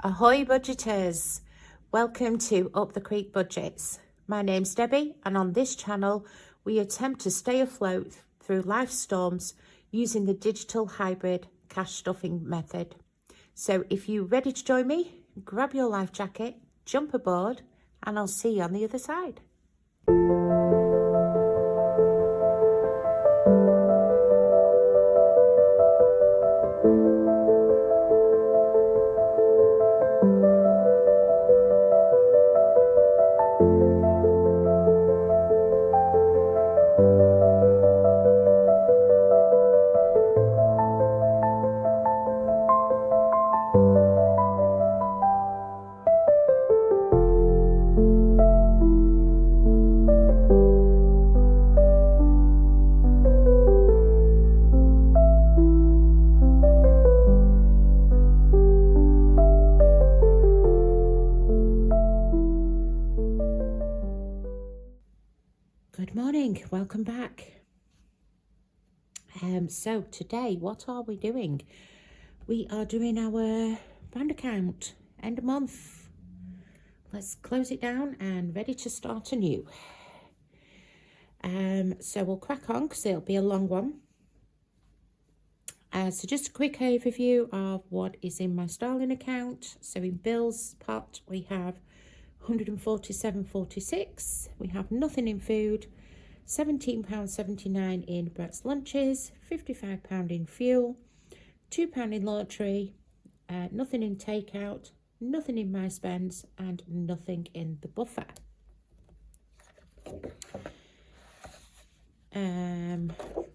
Ahoy budgeters, welcome to Up the Creek Budgets. My name's Debbie and on this channel we attempt to stay afloat through life storms using the digital hybrid cash stuffing method. So if you're ready to join me, grab your life jacket, jump aboard and I'll see you on the other side. Good morning, welcome back. So today, what are we doing? We are doing our bank account, end of month. Let's close it down and ready to start anew. So we'll crack on because it'll be a long one. So just a quick overview of what is in my sterling account. So in bills pot, we have 147.46. We have nothing in food, £17.79 in Brett's lunches, £55 in fuel, £2 in lottery, nothing in takeout, nothing in my spends, and nothing in the buffer.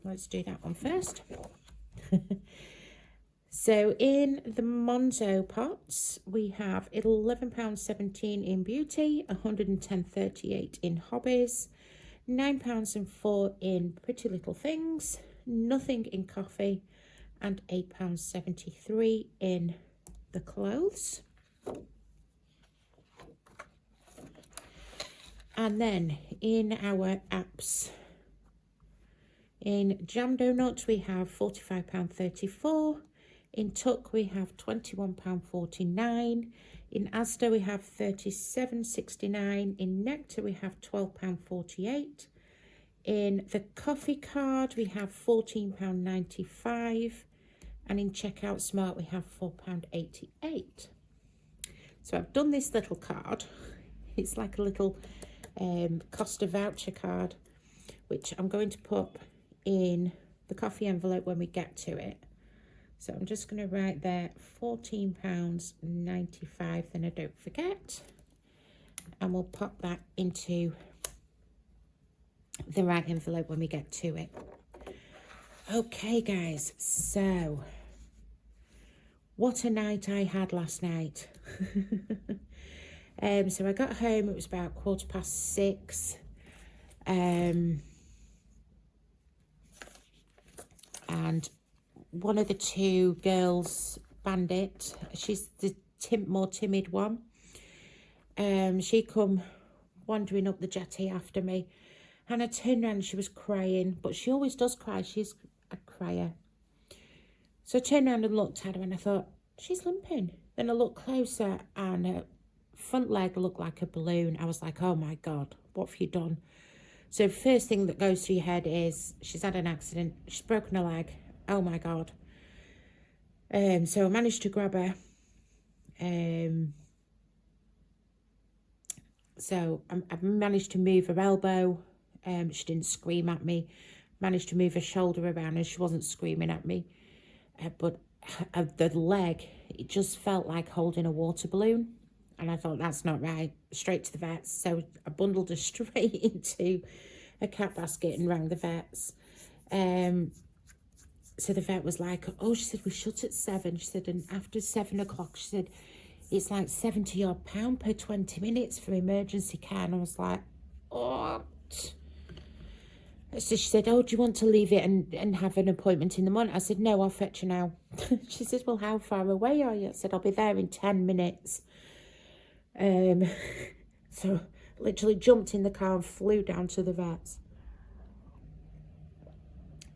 Let's do that one first. So in the Monzo pots, we have £11.17 in beauty, £110.38 in hobbies, £9.04 in pretty little things, nothing in coffee, and £8.73 in the clothes. And then in our apps, in Jam Doughnut we have £45.34. In Tuck we have £21.49. In Asda we have £37.69. In Nectar we have £12.48. In the coffee card we have £14.95. And in Checkout Smart we have £4.88. So I've done this little card. It's like a little Costa voucher card, which I'm going to put in the coffee envelope when we get to it. So I'm just going to write there £14.95, then I don't forget. And we'll pop that into the right envelope when we get to it. Okay, guys, so what a night I had last night. So I got home, it was about 6:15. And one of the two girls, Bandit, she's the more timid one. She come wandering up the jetty after me. And I turned around and she was crying. But she always does cry. She's a crier. So I turned around and looked at her and I thought, she's limping. Then I looked closer and her front leg looked like a balloon. I was like, oh my God, what have you done? So first thing that goes through your head is she's had an accident. She's broken her leg. Oh my God. So I managed to grab her. So I managed to move her elbow. She didn't scream at me. Managed to move her shoulder around and she wasn't screaming at me. But the leg, it just felt like holding a water balloon. And I thought, that's not right. Straight to the vets. So I bundled her straight into a cat basket and rang the vets. So the vet was like, oh, she said, we shut at 7. She said, and after 7 o'clock, she said, it's like £70 odd per 20 minutes for emergency care. And I was like, what? So she said, oh, do you want to leave it and have an appointment in the morning? I said, no, I'll fetch you now. She said, well, how far away are you? I said, I'll be there in 10 minutes. So literally jumped in the car and flew down to the vets.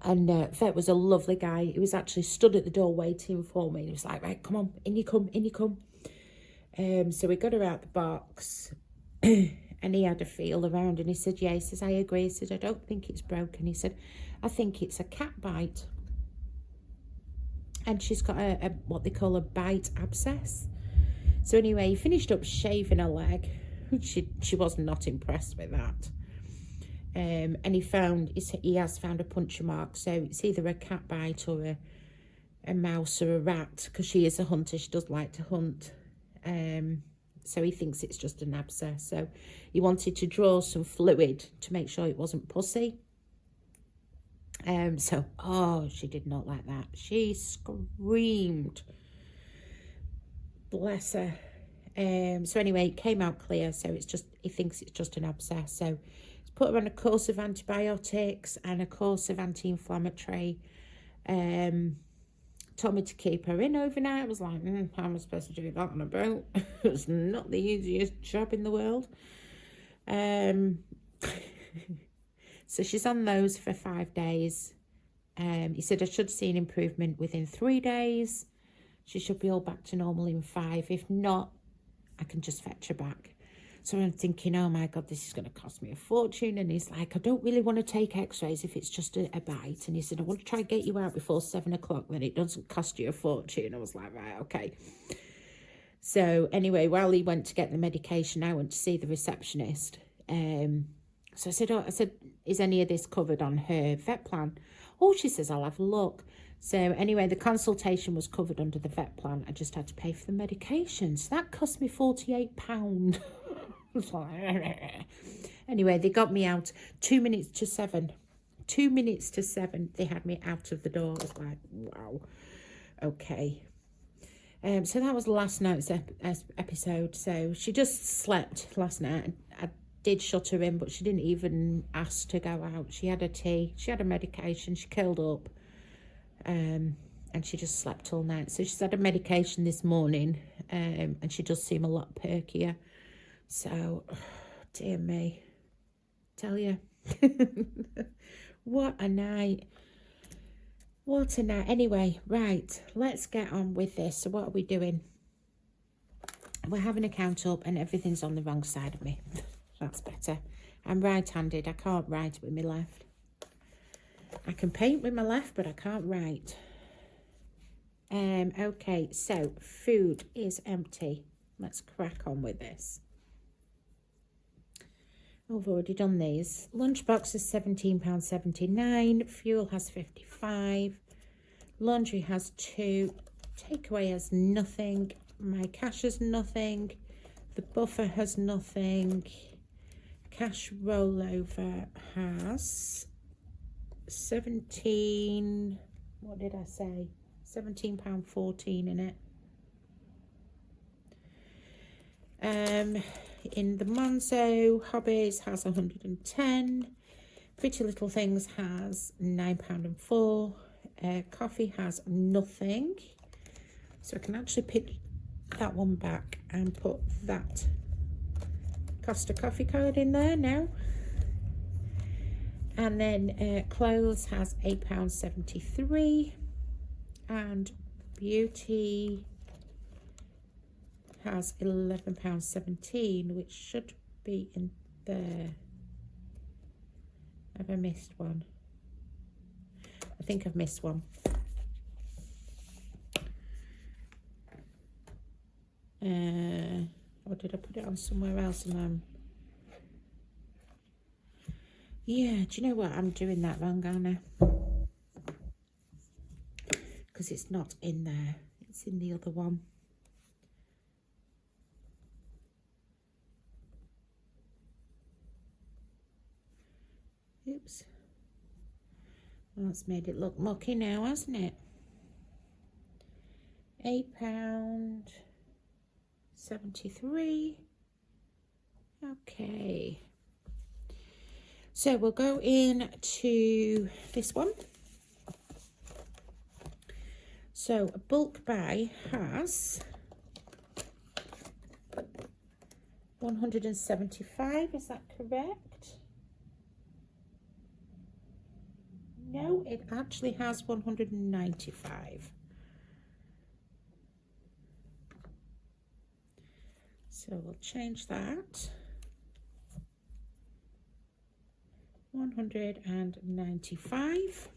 And vet was a lovely guy. He was actually stood at the door waiting for me. He was like, right, come on, in you come, in you come. So we got her out the box and he had a feel around and he said, yeah, he says, I agree. He said, I don't think it's broken. He said, I think it's a cat bite. And she's got a what they call a bite abscess. So anyway, he finished up shaving her leg. She was not impressed with that. And he has found a puncture mark. So it's either a cat bite or a mouse or a rat, because she is a hunter. She does like to hunt. So he thinks it's just an abscess. So he wanted to draw some fluid to make sure it wasn't pussy. She did not like that. She screamed. Bless her. So anyway, it came out clear. So he thinks it's just an abscess. So he's put her on a course of antibiotics and a course of anti-inflammatory. Told me to keep her in overnight. I was like, how am I supposed to do that on a boat? It's not the easiest job in the world. So she's on those for 5 days. He said I should see an improvement within 3 days. She should be all back to normal in 5. If not, I can just fetch her back. So I'm thinking, oh my God, this is going to cost me a fortune. And he's like, I don't really want to take x-rays if it's just a bite. And he said, I want to try and get you out before 7 o'clock, then it doesn't cost you a fortune. I was like, right, okay. So anyway, while he went to get the medication, I went to see the receptionist. So I said, is any of this covered on her vet plan? Oh, she says, I'll have a look. So anyway, the consultation was covered under the vet plan. I just had to pay for the medication. So that cost me £48. Anyway, they got me out 2 minutes to 7. 2 minutes to 7, they had me out of the door. I was like, wow, okay. So that was last night's episode. So she just slept last night. I did shut her in, but she didn't even ask to go out. She had a tea, she had a medication, she curled up, and she just slept all night. So she's had a medication this morning, and she does seem a lot perkier. So, dear me, tell you, what a night. What a night. Anyway, right, let's get on with this. So what are we doing? We're having a count up and everything's on the wrong side of me. That's better. I'm right-handed. I can't write with my left. I can paint with my left, but I can't write. Okay, so food is empty. Let's crack on with this. I've already done these. Lunchbox is £17.79. Fuel has 55. Laundry has 2. Takeaway has nothing. My cash has nothing. The buffer has nothing. Cash rollover has 17. What did I say? £17.14 in it. In the Monzo, Hobbies has 110. Pretty Little Things has £9.04. Coffee has nothing. So I can actually pick that one back and put that Costa coffee card in there now. And then clothes has £8.73. And beauty has £11.17, which should be in there. Have I missed one? I think I've missed one. Or did I put it on somewhere else? And yeah, do you know what? I'm doing that wrong, aren't I? Because it's not in there. It's in the other one. Oops. Well, that's made it look mucky now, hasn't it? £8.73. Okay. So we'll go in to this one. So a bulk buy has 175, is that correct? No, it actually has 195. So we'll change that. 195.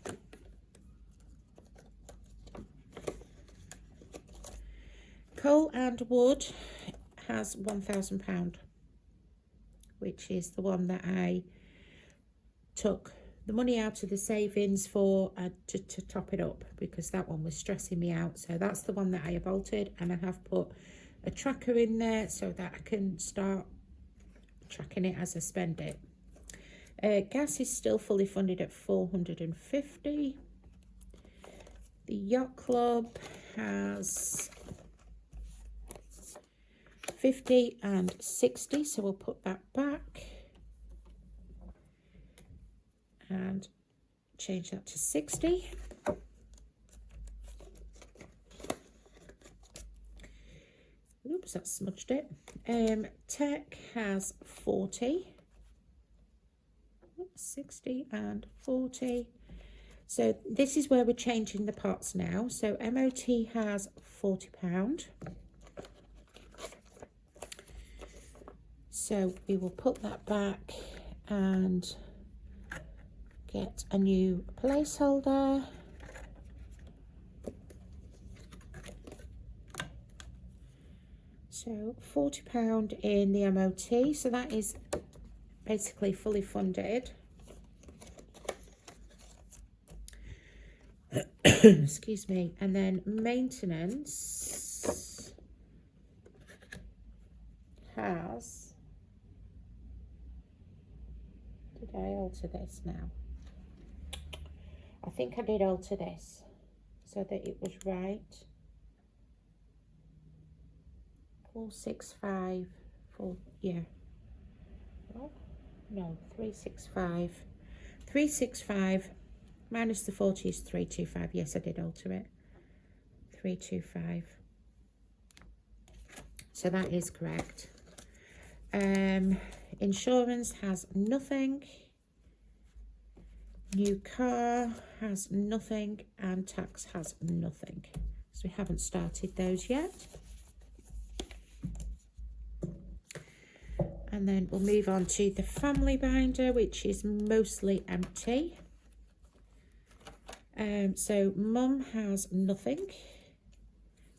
Coal and wood has £1,000, which is the one that I took the money out of the savings for to top it up, because that one was stressing me out. So that's the one that I have altered, and I have put a tracker in there so that I can start tracking it as I spend it. Gas is still fully funded at 450. The yacht club has 50 and 60, so we'll put that back and change that to 60. Oops, that smudged it. Tech has 40. 60 and 40. So this is where we're changing the pots now. So MOT has £40. So we will put that back and get a new placeholder. So £40 in the MOT. So that is basically fully funded. Excuse me. And then maintenance has, did I alter this now? I think I did alter this so that it was right. 465 for, yeah. Oh, no, 365. 365 minus the 40 is 325. Yes, I did alter it. 325. So that is correct. Insurance has nothing. New car has nothing, and tax has nothing. So we haven't started those yet. And then we'll move on to the family binder, which is mostly empty. So mum has nothing.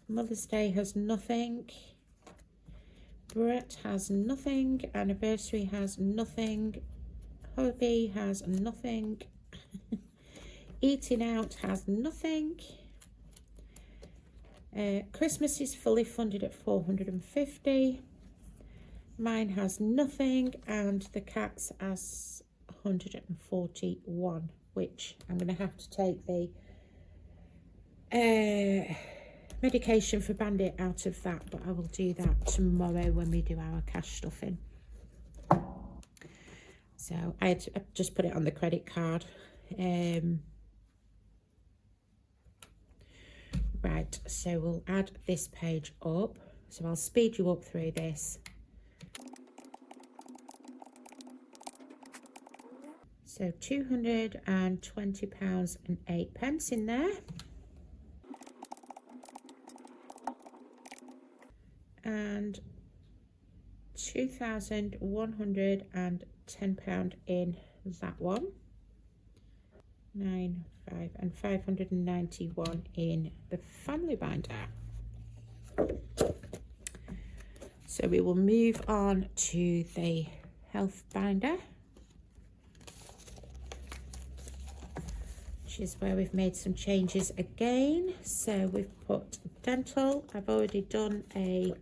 Mother's Day has nothing. Brett has nothing. Anniversary has nothing. Hobby has nothing. Eating out has nothing. Christmas is fully funded at 450. Mine has nothing, and the cat's has 141, which I'm going to have to take the medication for Bandit out of that, but I will do that tomorrow when we do our cash stuffing. So I just put it on the credit card. Right, so we'll add this page up. So I'll speed you up through this. So £220.08 in there. And £2,110 in that one. 9, 5 and 591 in the family binder. So we will move on to the health binder, which is where we've made some changes again. So we've put dental. I've already done a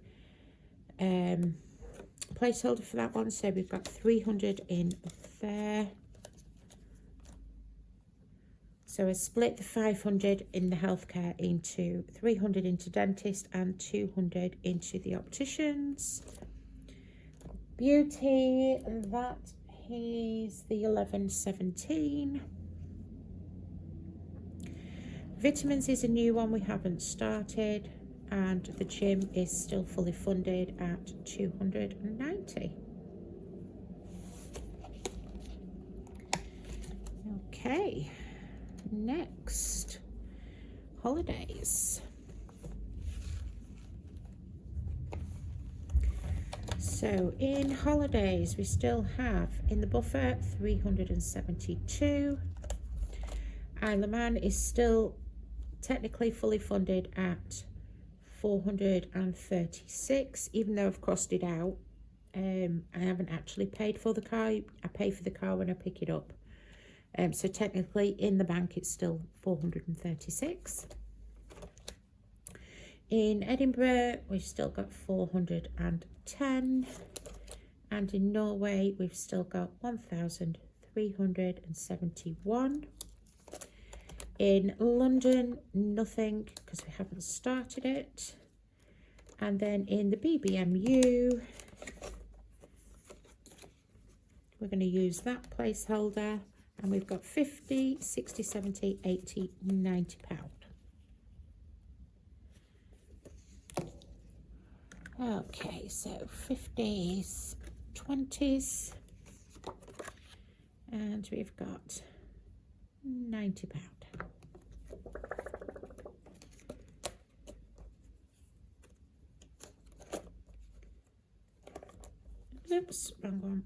placeholder for that one, so we've got 300 in there. So I split the 500 in the healthcare into 300 into dentist and 200 into the opticians. Beauty, that is the 1117. Vitamins is a new one we haven't started, and the gym is still fully funded at 290. Okay, next, holidays. So in holidays, we still have in the buffer 372. Isle of Man is still technically fully funded at 436, even though I've crossed it out. I haven't actually paid for the car. I pay for the car when I pick it up. So technically in the bank it's still 436. In Edinburgh we've still got 410, and in Norway we've still got 1,371. In London nothing because we haven't started it. And then in the BBMU we're going to use that placeholder, and we've got 50, 60, 70, 80, 90 pound. Okay, so 50s, 20s, and we've got 90 pound. Oops, wrong one.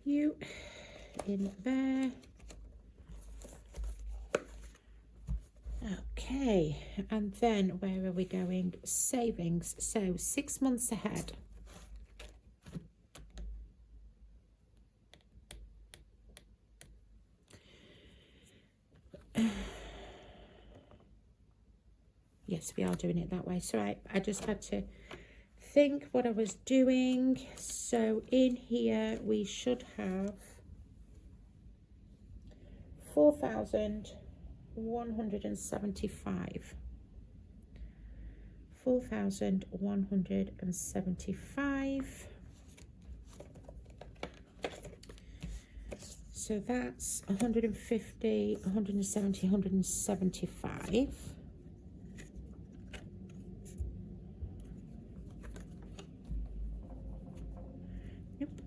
You in there. Okay, and then where are we going? Savings. So 6 months ahead. Yes, we are doing it that way. So I just had to think what I was doing. So in here we should have 4,175. 4,175. So that's 150, 170, 175. Nope.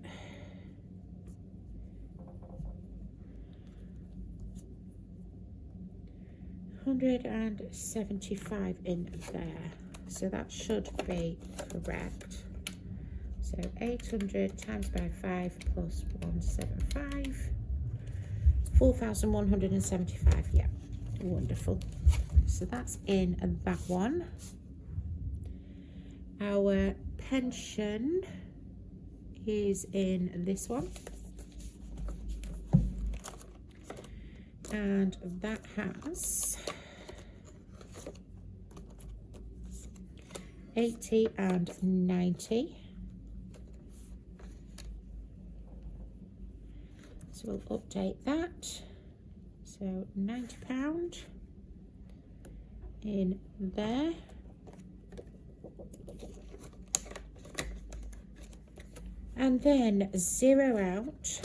175 in there. So that should be correct. So 800 times by 5 plus 175. 4,175, yeah, wonderful. So that's in that one. Our pension is in this one. And that has 80 and 90. So we'll update that. So £90 in there. And then zero out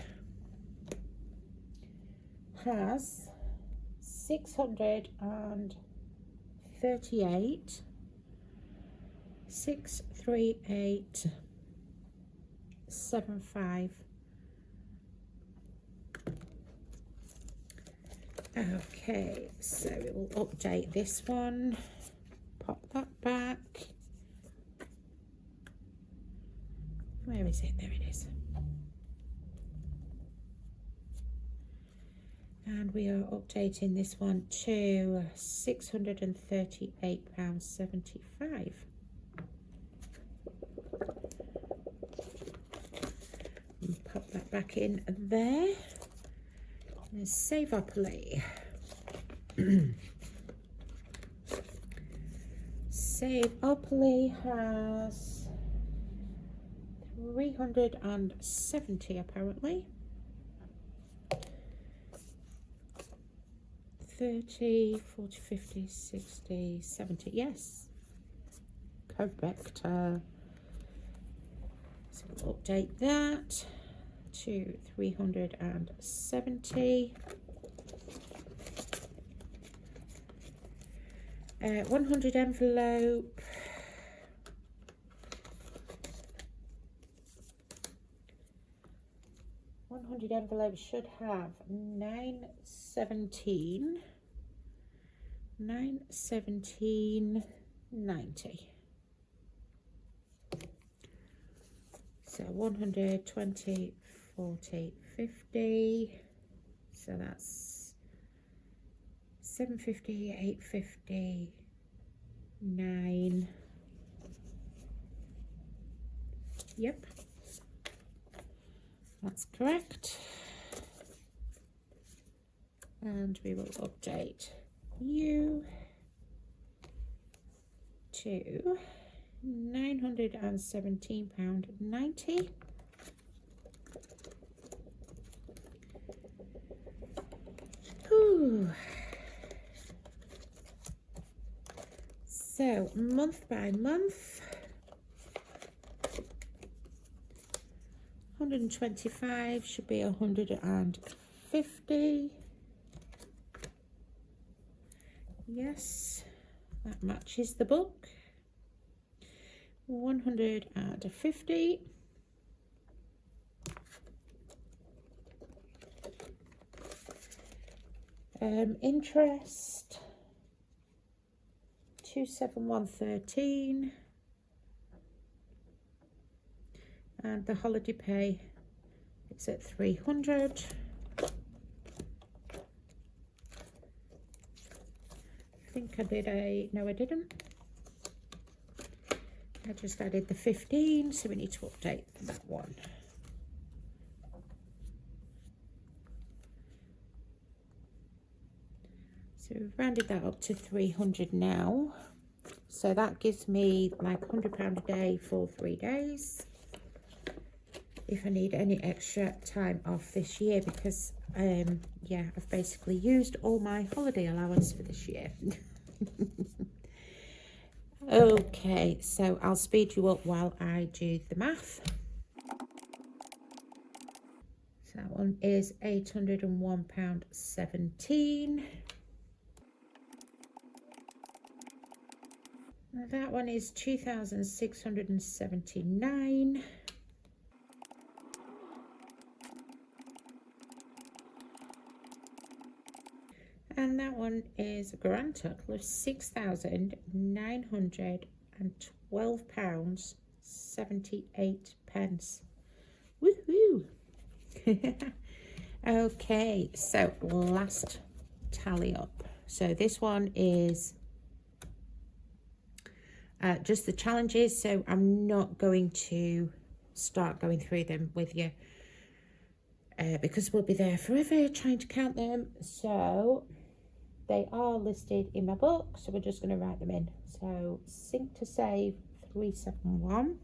has 638, 63875. Okay, so we will update this one, pop that back. Where is it? There it is. And we are updating this one to £638.75. And pop that back in there. And save Opoly. Save Opoly has 370 apparently. 30, 40, 50, 60, 70, yes, correct. So we'll update that to 370. 100 envelope. Envelope should have 917, 917.90. So 100, 20, 40, 50. So that's 750, 850, 9. Yep, that's correct. And we will update you to £917.90. Ooh. So month by month, 125 should be 150. Yes, that matches the book. 150. Interest 27113, and the holiday pay is at 300. I think I did no I didn't. I just added the 15, so we need to update that one. So we've rounded that up to 300 now. So that gives me like £100 a day for 3 days. If I need any extra time off this year, because yeah, I've basically used all my holiday allowance for this year. Okay, so I'll speed you up while I do the math. So that one is £801.17. That one is 2,679. And that one is a grand total of £6,912.78. Woohoo! Okay, so last tally up. So this one is just the challenges, so I'm not going to start going through them with you because we'll be there forever trying to count them. So they are listed in my book, so we're just going to write them in. So sync to save 371.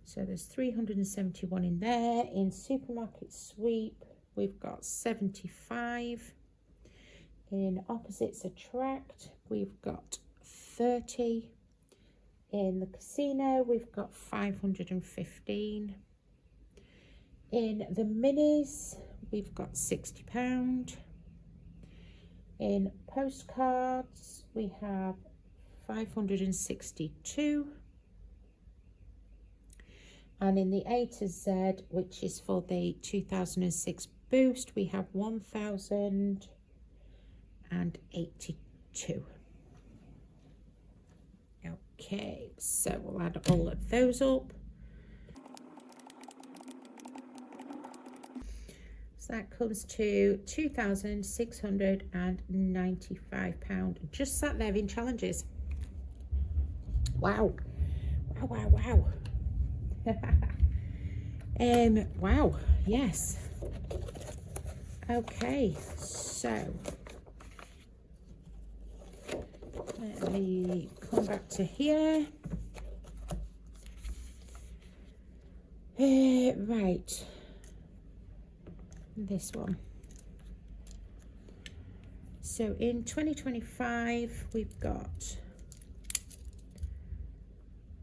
So there's 371 in there. In supermarket sweep, we've got 75. In opposites attract, we've got 30. In the casino, we've got 515. In the minis, we've got £60. In postcards, we have 562. And in the A to Z, which is for the 2006 boost, we have 1,082. Okay, so we'll add all of those up. So that comes to £2,695. Just sat there in challenges. Wow. Wow, wow, wow. Wow, yes. Okay, so let me come back to here. Right, this one. So in 2025, we've got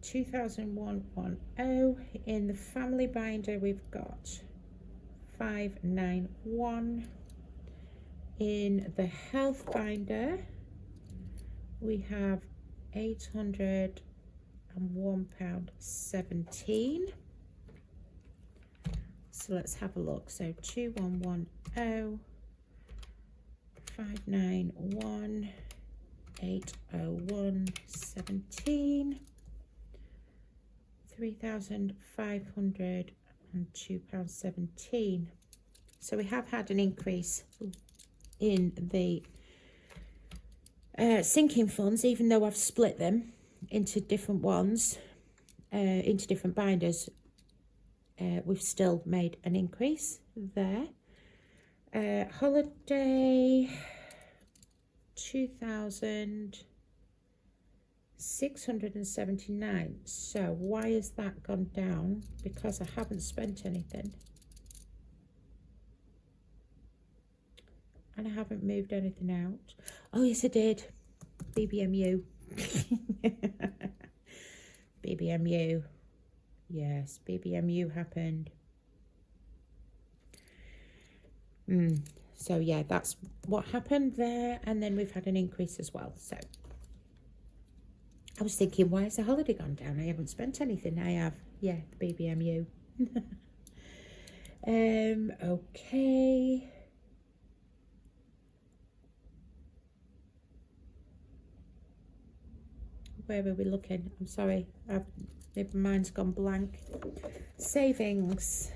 2,110. In the family binder, we've got 591. In the health binder, we have £801.17. So let's have a look. So 2110, 591, 801.17, £3,502.17. So we have had an increase in the sinking funds, even though I've split them into different ones, into different binders. We've still made an increase there. Holiday, 2,679. So why has that gone down? Because I haven't spent anything. And I haven't moved anything out. Oh, yes, I did. BBMU. BBMU. Yes, BBMU happened. So, yeah, that's what happened there. And then we've had an increase as well. So, I was thinking, why has the holiday gone down? I haven't spent anything. I have. Yeah, the BBMU. Okay. Where were we looking? I'm sorry, my mind's gone blank. Savings,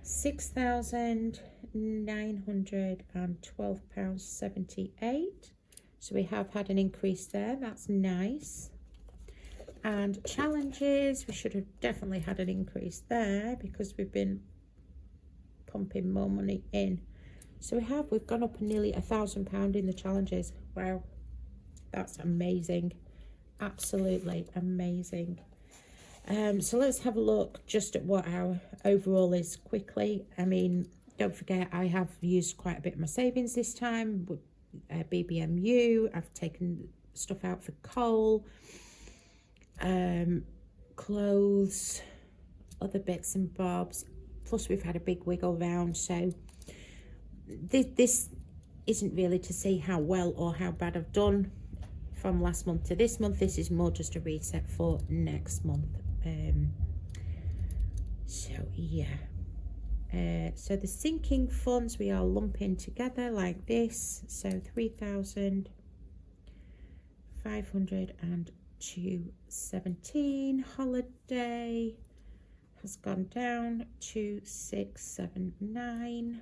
£6,912.78. So we have had an increase there. That's nice. And challenges, we should have definitely had an increase there because we've been pumping more money in. So we've gone up nearly £1,000 in the challenges. Wow. That's amazing. Absolutely amazing. So let's have a look just at what our overall is quickly. I mean, don't forget, I have used quite a bit of my savings this time with BBMU. I've taken stuff out for coal, clothes, other bits and bobs. Plus, we've had a big wiggle round. So this isn't really to see how well or how bad I've done from last month to this month. This is more just a reset for next month. So yeah, so the sinking funds we are lumping together like this. So 3,502.17. Holiday has gone down to 679.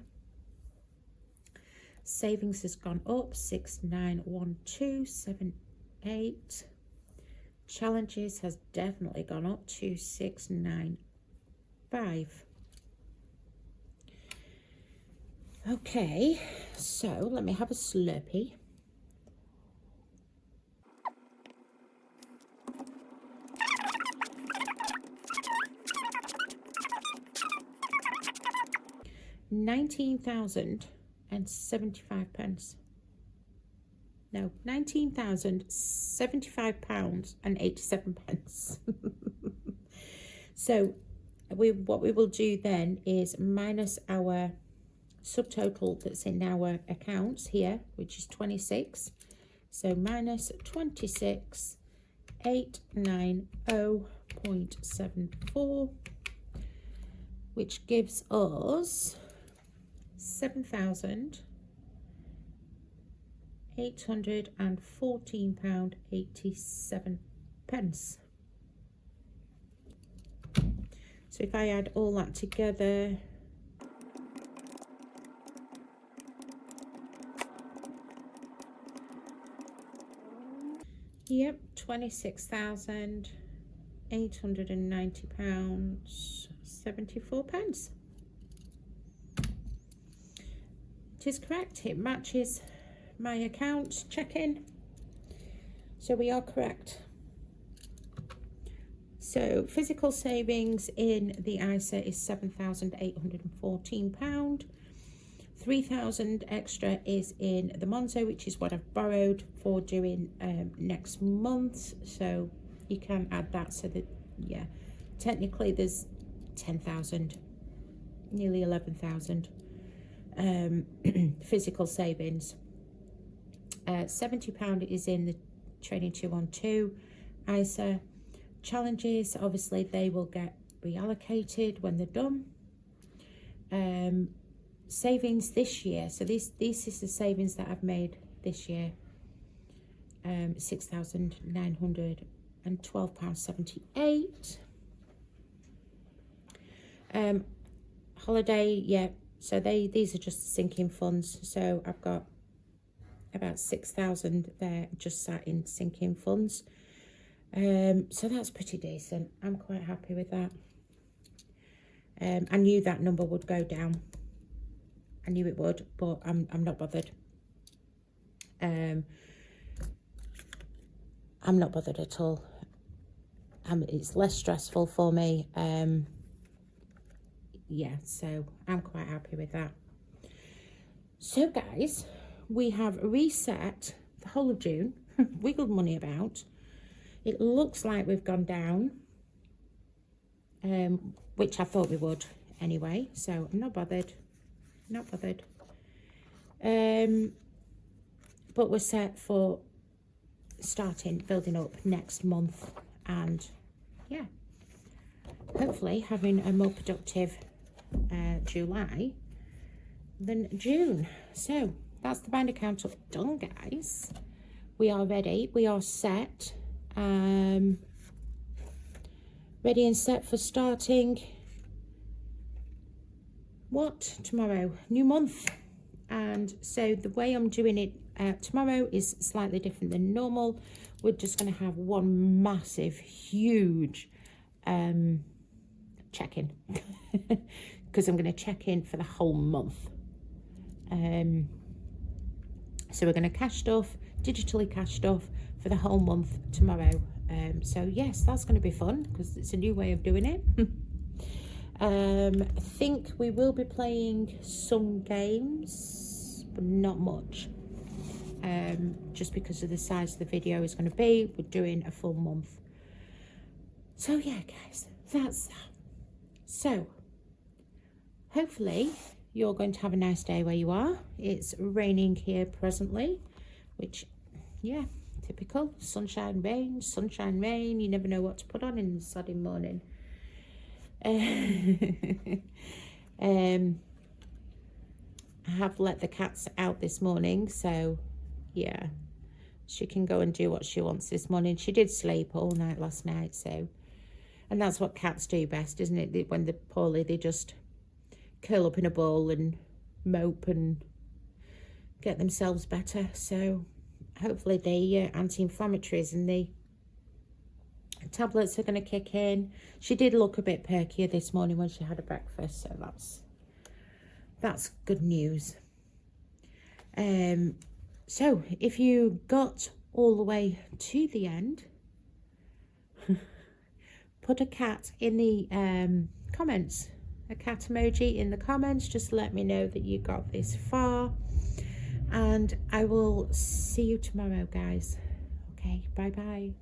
Savings has gone up 6,912.78. Challenges has definitely gone up to 695. Okay, so let me have a Slurpee. £19,075. No, £19,075.87. So what we will do then is minus our subtotal that's in our accounts here, which is 26. So minus 26,890.74, which gives us £7,814.87. So if I add all that together, yep, £26,890.74. It is correct. It matches my account check-in. So we are correct. So physical savings in the ISA is £7,814. 3,000 extra is in the Monzo, which is what I've borrowed for doing next month. So you can add that so that, yeah, technically there's 10,000, nearly 11,000 physical savings. £70 is in the Trading 212 ISA. Challenges, obviously they will get reallocated when they're done. Savings this year, so this is the savings that I've made this year, 6,900 and £12.78. Holiday, yeah, so these are just sinking funds, so I've got about 6,000 there just sat in sinking funds. So that's pretty decent. I'm quite happy with that. I knew that number would go down. I knew it would, but I'm not bothered. I'm not bothered at all. It's less stressful for me. Yeah, so I'm quite happy with that. So guys, we have reset the whole of June, wiggled money about. It looks like we've gone down, which I thought we would anyway, so I'm not bothered. Not bothered. But we're set for starting building up next month, and yeah, hopefully having a more productive July than June. So that's the bind account up done, guys. We are ready. We are set. Ready and set for starting tomorrow, new month. And so the way I'm doing it tomorrow is slightly different than normal. We're just going to have one massive huge check-in because I'm going to check in for the whole month. So we're going to cash stuff, digitally cash stuff for the whole month tomorrow. So yes, that's going to be fun because it's a new way of doing it. I think we will be playing some games, but not much. Just because of the size of the video is going to be. We're doing a full month. So yeah, guys, that's that. So hopefully you're going to have a nice day where you are. It's raining here presently, which, yeah, typical. Sunshine, rain, you never know what to put on in the Saturday morning. I have let the cats out this morning, so yeah, she can go and do what she wants this morning. She did sleep all night last night, so, and that's what cats do best, isn't it? When they're poorly, they just curl up in a ball and mope and get themselves better. So hopefully the anti-inflammatories and the tablets are going to kick in. She did look a bit perkier this morning when she had a breakfast, so that's good news. So if you got all the way to the end, put a cat in the comments, a cat emoji in the comments. Just let me know that you got this far, and I will see you tomorrow, guys. Okay, bye bye.